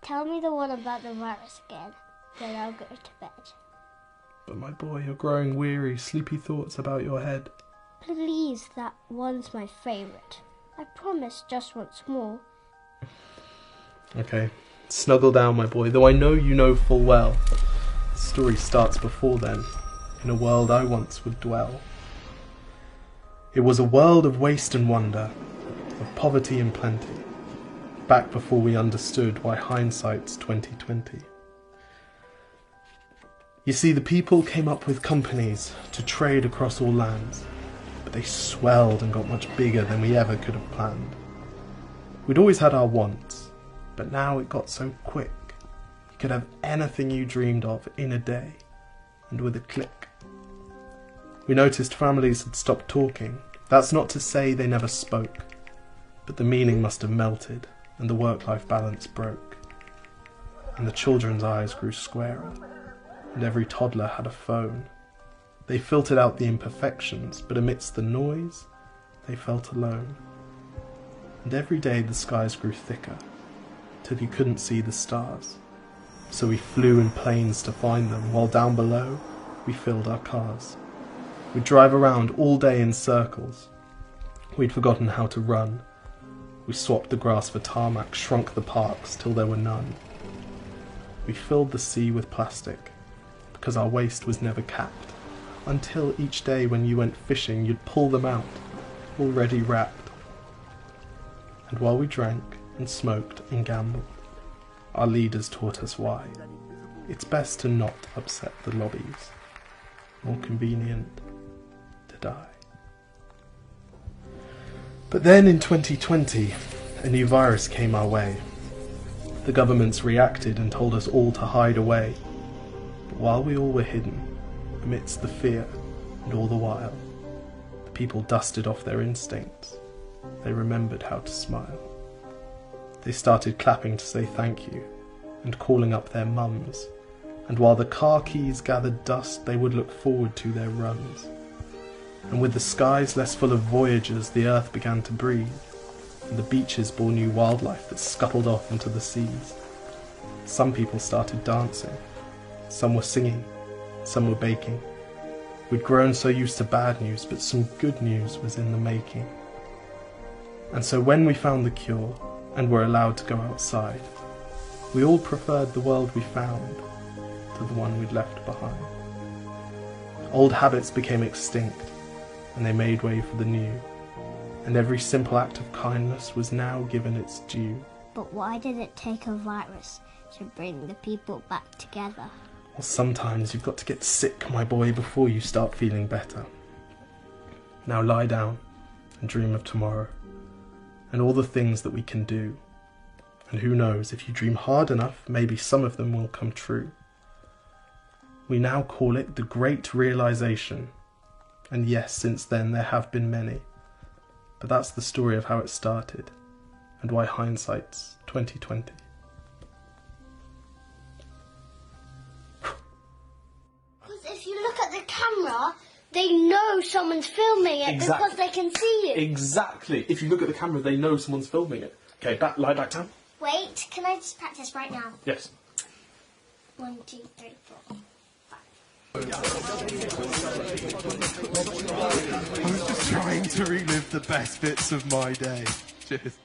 Tell me the one about the virus again, then I'll go to bed. But my boy, you're growing weary, sleepy thoughts about your head. Please, that one's my favourite. I promise just once more. Okay, snuggle down, my boy, though I know you know full well. The story starts before then, in a world I once would dwell. It was a world of waste and wonder, of poverty and plenty, back before we understood why hindsight's 2020. You see, the people came up with companies to trade across all lands, but they swelled and got much bigger than we ever could have planned. We'd always had our wants, but now it got so quick. You could have anything you dreamed of in a day, and with a click. We noticed families had stopped talking. That's not to say they never spoke, but the meaning must have melted, and the work-life balance broke. And the children's eyes grew squarer, and every toddler had a phone. They filtered out the imperfections, but amidst the noise, they felt alone. And every day the skies grew thicker, till you couldn't see the stars. So we flew in planes to find them, while down below, we filled our cars. We'd drive around all day in circles. We'd forgotten how to run. We swapped the grass for tarmac, shrunk the parks till there were none. We filled the sea with plastic, because our waste was never capped, until each day when you went fishing you'd pull them out, already wrapped. And while we drank and smoked and gambled, our leaders taught us why. It's best to not upset the lobbies, more convenient to die. But then in 2020, a new virus came our way. The governments reacted and told us all to hide away. But while we all were hidden, amidst the fear and all the while, the people dusted off their instincts. They remembered how to smile. They started clapping to say thank you and calling up their mums. And while the car keys gathered dust, they would look forward to their runs. And with the skies less full of voyagers, the earth began to breathe, and the beaches bore new wildlife that scuttled off into the seas. Some people started dancing, some were singing, some were baking. We'd grown so used to bad news, but some good news was in the making. And so when we found the cure, and were allowed to go outside, we all preferred the world we found to the one we'd left behind. Old habits became extinct, and they made way for the new, and every simple act of kindness was now given its due. But why did it take a virus to bring the people back together? Well, sometimes you've got to get sick, my boy, before you start feeling better. Now lie down and dream of tomorrow, and all the things that we can do. And who knows, if you dream hard enough, maybe some of them will come true. We now call it the Great Realization. And yes, since then there have been many. But that's the story of how it started, and why hindsight's 2020. Because if you look at the camera, they know someone's filming it because they can see you. Exactly. If you look at the camera, they know someone's filming it. Okay, lie back down. Wait, can I just practice right now? Yes. 1, 2, 3, 4. I was just trying to relive the best bits of my day. Cheers.